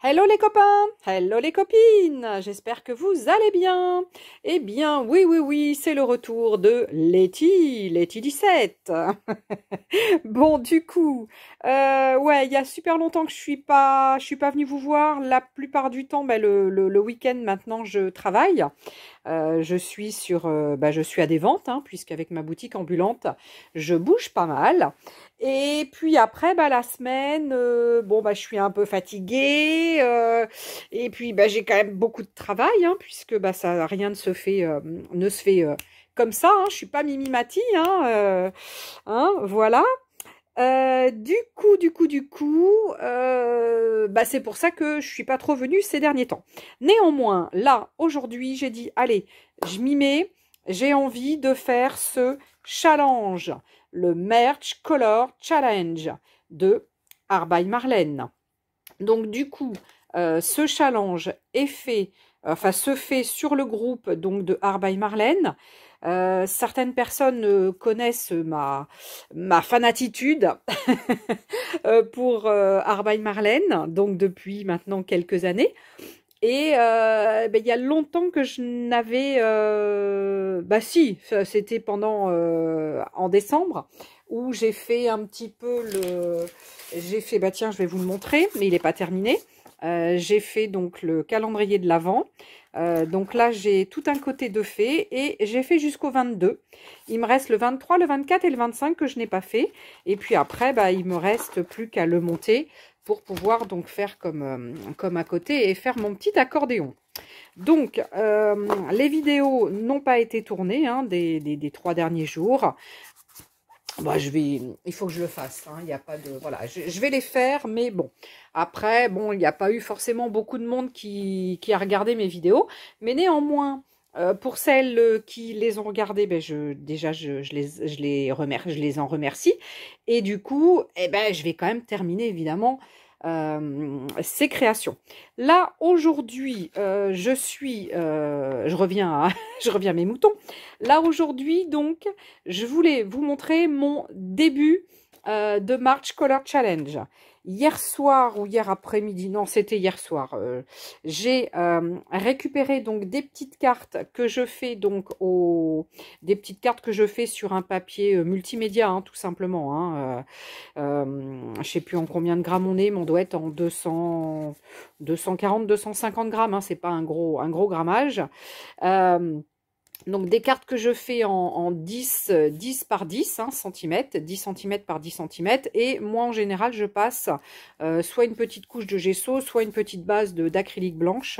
Hello les copains, hello les copines, j'espère que vous allez bien. Eh bien, oui, oui, oui, c'est le retour de Letty 17. Bon, du coup, ouais, il y a super longtemps que je suis pas venue vous voir. La plupart du temps, le week-end maintenant, je travaille. Je suis à des ventes, hein, puisqu'avec ma boutique ambulante, je bouge pas mal. Et puis après, la semaine, je suis un peu fatiguée. Et puis, j'ai quand même beaucoup de travail, hein, puisque ça, rien ne se fait comme ça. Hein, je suis pas Mimi Mati, hein, voilà. C'est pour ça que je suis pas trop venue ces derniers temps. Néanmoins, là, aujourd'hui, j'ai dit, allez, je m'y mets. J'ai envie de faire ce challenge, le Merch Color Challenge de Art by Marlène. Donc, ce challenge se fait sur le groupe donc de Art by Marlène. Certaines personnes connaissent ma fanatitude pour Art by Marlène, donc depuis maintenant quelques années. Et il y a longtemps que je n'avais... c'était pendant en décembre, où j'ai fait un petit peu le... J'ai fait, tiens, je vais vous le montrer, mais il n'est pas terminé. J'ai fait donc le calendrier de l'Avent. Donc là, j'ai tout un côté de fait et j'ai fait jusqu'au 22. Il me reste le 23, le 24 et le 25 que je n'ai pas fait. Et puis après, il me reste plus qu'à le monter pour pouvoir donc faire comme à côté et faire mon petit accordéon. Donc, les vidéos n'ont pas été tournées des 3 derniers jours. Il faut que je le fasse. Hein, il n'y a pas de, voilà, je vais les faire, mais bon. Après, il n'y a pas eu forcément beaucoup de monde qui a regardé mes vidéos, mais néanmoins, pour celles qui les ont regardées, je les en remercie. Et du coup, je vais quand même terminer évidemment ces créations. Là, aujourd'hui, je reviens je reviens à mes moutons. Là, aujourd'hui, donc, je voulais vous montrer mon début de March Color Challenge. Hier soir ou hier après-midi, non, c'était hier soir, j'ai récupéré donc des petites cartes que je fais des petites cartes que je fais sur un papier multimédia, hein, tout simplement. Hein, je ne sais plus en combien de grammes on est, mais on doit être en 240, 250 grammes. Hein, c'est pas un gros grammage. Donc des cartes que je fais en 10 par 10 cm, 10 cm par 10 cm. Et moi, en général, je passe soit une petite couche de gesso, soit une petite base d'acrylique blanche.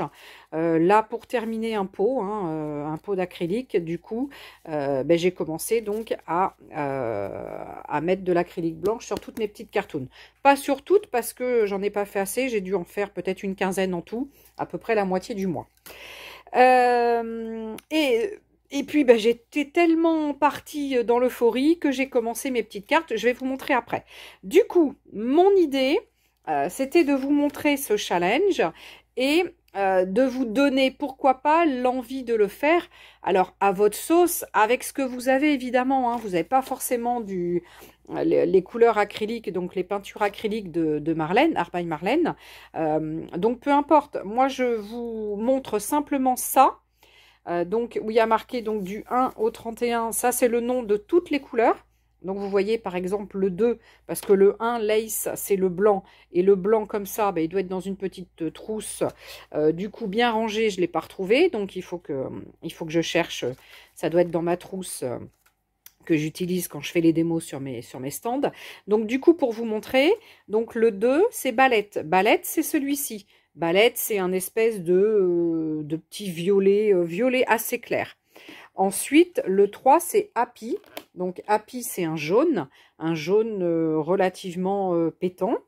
Là, pour terminer un pot d'acrylique, du coup, j'ai commencé donc à mettre de l'acrylique blanche sur toutes mes petites cartounes. Pas sur toutes, parce que j'en ai pas fait assez. J'ai dû en faire peut-être une quinzaine en tout, à peu près la moitié du mois. Et puis, j'étais tellement partie dans l'euphorie que j'ai commencé mes petites cartes. Je vais vous montrer après. Du coup, mon idée, c'était de vous montrer ce challenge et de vous donner, pourquoi pas, l'envie de le faire. Alors, à votre sauce, avec ce que vous avez, évidemment. Hein, vous n'avez pas forcément les couleurs acryliques, donc les peintures acryliques de Marlène, Art by Marlène. Donc, peu importe. Moi, je vous montre simplement ça. Donc, où il y a marqué donc, du 1 au 31, ça c'est le nom de toutes les couleurs. Donc, vous voyez par exemple le 2, parce que le 1, lace, c'est le blanc. Et le blanc comme ça, il doit être dans une petite trousse. Du coup, bien rangé, je ne l'ai pas retrouvé. Donc, il faut que je cherche. Ça doit être dans ma trousse que j'utilise quand je fais les démos sur mes stands. Donc, du coup, pour vous montrer, donc le 2, c'est Balette. Balette, c'est celui-ci. Balette, c'est un espèce de petit violet assez clair. Ensuite, le 3, c'est Happy. Donc, Happy, c'est un jaune relativement pétant,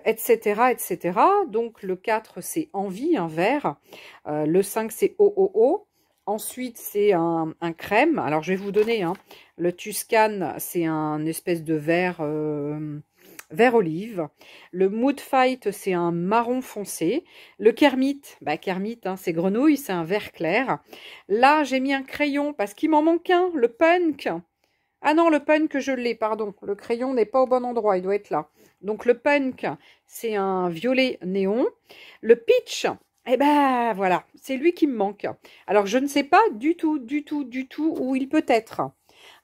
etc., etc. Donc, le 4, c'est Envie, un vert. Le 5, c'est OOO. Ensuite, c'est un crème. Alors, je vais vous donner. Le Tuscan, c'est un espèce de vert olive. Le Mood Fight, c'est un marron foncé. Le Kermit, Kermit, c'est grenouille, c'est un vert clair. Là, j'ai mis un crayon parce qu'il m'en manque un, le Punk. Ah non, le punk, je l'ai, pardon. Le crayon n'est pas au bon endroit, il doit être là. Donc le punk, c'est un violet néon. Le peach, eh ben voilà, c'est lui qui me manque. Alors je ne sais pas du tout, du tout, du tout où il peut être.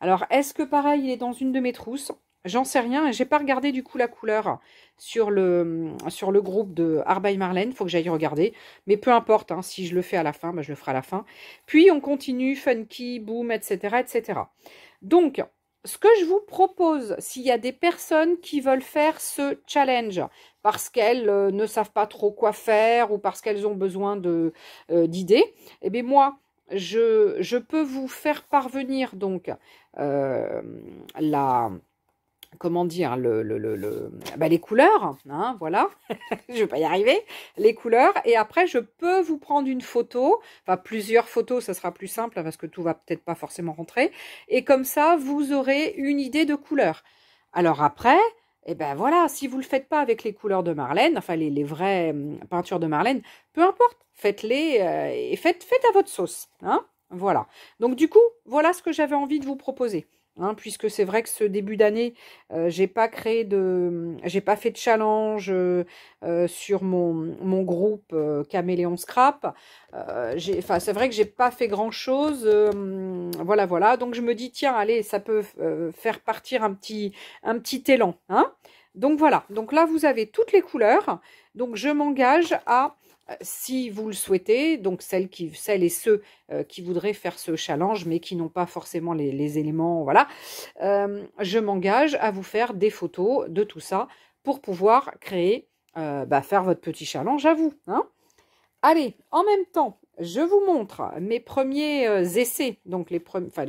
Alors est-ce que pareil, il est dans une de mes trousses? J'en sais rien et j'ai pas regardé du coup la couleur sur le groupe de Art by Marlène. Il faut que j'aille regarder. Mais peu importe, hein, si je le fais à la fin, ben, je le ferai à la fin. Puis on continue, funky, boom, etc., etc. Donc, ce que je vous propose, s'il y a des personnes qui veulent faire ce challenge parce qu'elles ne savent pas trop quoi faire ou parce qu'elles ont besoin d'idées, eh bien moi, je peux vous faire parvenir donc euh, la comment dire, les couleurs, hein, voilà, je vais pas y arriver, les couleurs, et après je peux vous prendre une photo, enfin plusieurs photos, ça sera plus simple, parce que tout va peut-être pas forcément rentrer, et comme ça, vous aurez une idée de couleur. Alors après, eh ben voilà, si vous le faites pas avec les couleurs de Marlène, enfin les vraies peintures de Marlène, peu importe, faites-les, et faites à votre sauce, hein, voilà. Donc du coup, voilà ce que j'avais envie de vous proposer. Hein, puisque c'est vrai que ce début d'année, j'ai pas fait de challenge sur mon groupe Caméléon Scrap. C'est vrai que j'ai pas fait grand chose. Voilà. Donc je me dis tiens, allez, ça peut faire partir un petit élan. Hein. Donc voilà. Donc là vous avez toutes les couleurs. Donc je m'engage à si vous le souhaitez, donc celles et ceux qui voudraient faire ce challenge, mais qui n'ont pas forcément les éléments, voilà, je m'engage à vous faire des photos de tout ça pour pouvoir créer, faire votre petit challenge à vous. Hein. Allez, en même temps, je vous montre mes premiers essais, donc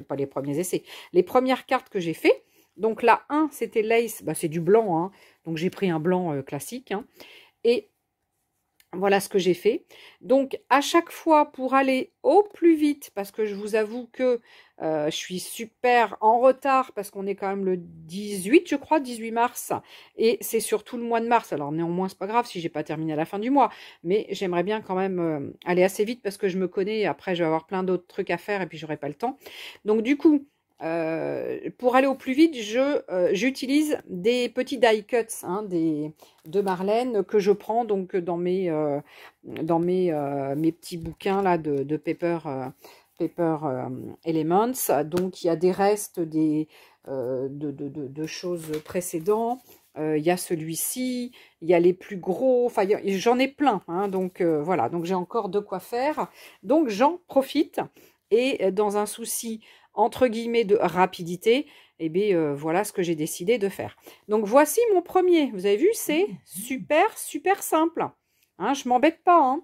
pas les premiers essais, les premières cartes que j'ai fait. Donc la 1, c'était Lace, c'est du blanc, hein, donc j'ai pris un blanc classique, hein, et voilà ce que j'ai fait. Donc, à chaque fois, pour aller au plus vite, parce que je vous avoue que je suis super en retard, parce qu'on est quand même le 18, je crois, 18 mars, et c'est surtout le mois de mars. Alors, néanmoins, c'est pas grave si j'ai pas terminé à la fin du mois, mais j'aimerais bien quand même aller assez vite, parce que je me connais, et après, je vais avoir plein d'autres trucs à faire, et puis j'aurai pas le temps. Donc, du coup, pour aller au plus vite, j'utilise des petits die cuts hein, de Marlène que je prends donc dans mes petits bouquins là de Paper Elements. Donc il y a des restes de choses précédentes. Il y a celui-ci, il y a les plus gros, enfin j'en ai plein, hein, donc voilà, donc j'ai encore de quoi faire, donc j'en profite et dans un souci entre guillemets de rapidité, et bien voilà ce que j'ai décidé de faire. Donc voici mon premier, vous avez vu, c'est super simple, hein, je m'embête pas. Hein.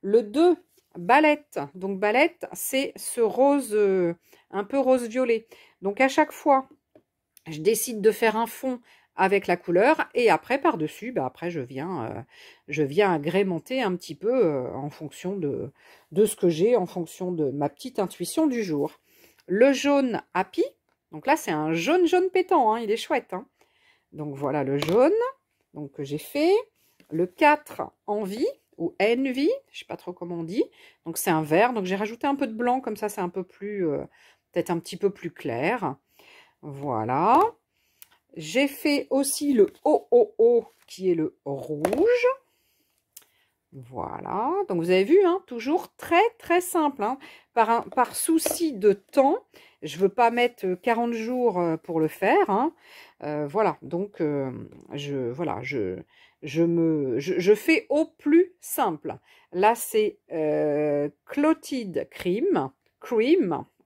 Le 2, Balette, donc Balette c'est ce rose, un peu rose violet, donc à chaque fois je décide de faire un fond avec la couleur et après par-dessus, après je viens agrémenter un petit peu en fonction de ce que j'ai, en fonction de ma petite intuition du jour. Le jaune Happy, donc là c'est un jaune pétant, hein, il est chouette. Hein. Donc voilà le jaune donc, que j'ai fait. Le 4 Envie ou Envy, je ne sais pas trop comment on dit. Donc c'est un vert, donc j'ai rajouté un peu de blanc, comme ça c'est un peu plus, peut-être un petit peu plus clair. Voilà. J'ai fait aussi le OOO qui est le rouge. Voilà, donc vous avez vu, hein, toujours très simple. Hein. Par souci de temps, je ne veux pas mettre 40 jours pour le faire. Hein. Voilà, donc je fais au plus simple. Là, c'est Clotted Cream,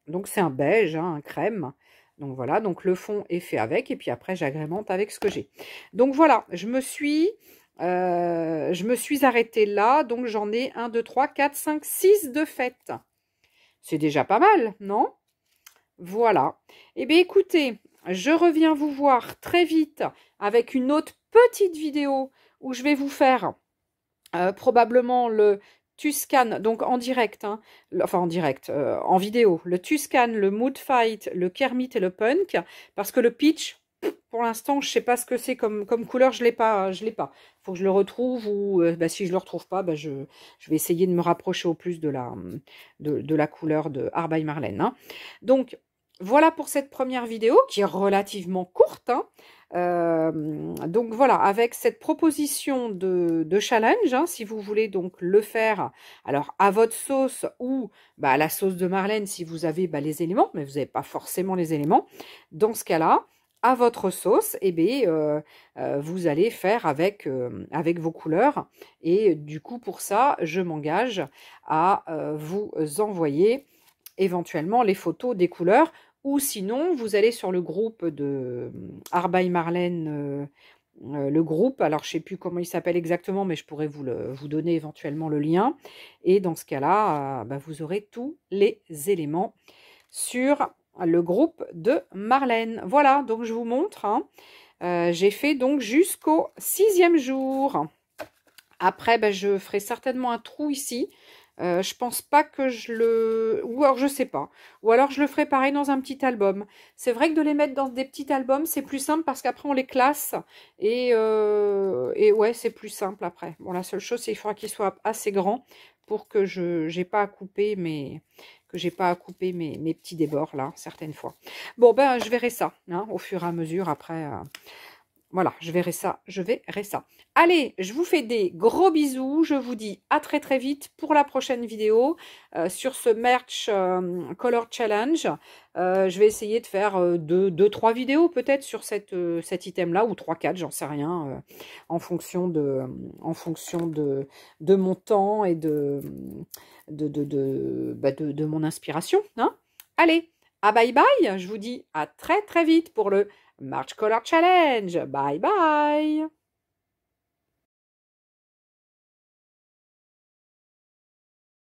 donc c'est un beige, hein, un crème. Donc voilà, donc le fond est fait avec, et puis après j'agrémente avec ce que j'ai. Donc voilà, je me suis arrêtée là, donc j'en ai 1, 2, 3, 4, 5, 6 de fait. C'est déjà pas mal, non? Voilà. Eh bien écoutez, je reviens vous voir très vite avec une autre petite vidéo où je vais vous faire probablement le Tuscan, donc en direct, hein, enfin en direct, en vidéo, le Tuscan, le Mood Fight, le Kermit et le Punk, parce que le Peach, pour l'instant, je ne sais pas ce que c'est comme couleur, je l'ai pas. Il faut que je le retrouve, ou si je ne le retrouve pas, je vais essayer de me rapprocher au plus de la couleur de Art by Marlène. Hein. Donc, voilà pour cette première vidéo qui est relativement courte, hein. Donc voilà, avec cette proposition de challenge, hein, si vous voulez donc le faire, alors à votre sauce ou bah, à la sauce de Marlène si vous avez bah, les éléments, mais vous n'avez pas forcément les éléments. Dans ce cas-là, à votre sauce, eh bien, vous allez faire avec vos couleurs. Et du coup, pour ça, je m'engage à vous envoyer éventuellement les photos des couleurs. Ou sinon, vous allez sur le groupe de Art by Marlène, le groupe. Alors, je ne sais plus comment il s'appelle exactement, mais je pourrais vous donner éventuellement le lien. Et dans ce cas-là, bah, vous aurez tous les éléments sur le groupe de Marlène. Voilà, donc je vous montre. Hein. J'ai fait donc jusqu'au 6e jour. Après, bah, je ferai certainement un trou ici. Je pense pas que je le... Ou alors je sais pas. Ou alors je le ferai pareil dans un petit album. C'est vrai que de les mettre dans des petits albums, c'est plus simple parce qu'après on les classe. Et ouais, c'est plus simple après. Bon, la seule chose, c'est qu'il faudra qu'il soit assez grand pour que je n'ai pas à couper mes petits débords là, certaines fois. Bon, ben je verrai ça hein, au fur et à mesure après. Voilà, je verrai ça. Allez, je vous fais des gros bisous. Je vous dis à très très vite pour la prochaine vidéo sur ce merch Color Challenge. Je vais essayer de faire 2-3 vidéos peut-être sur cet item-là, ou 3-4, j'en sais rien, en fonction de mon temps et de mon inspiration. Hein. Allez, à bye bye. Je vous dis à très très vite pour le March Color Challenge. Bye bye.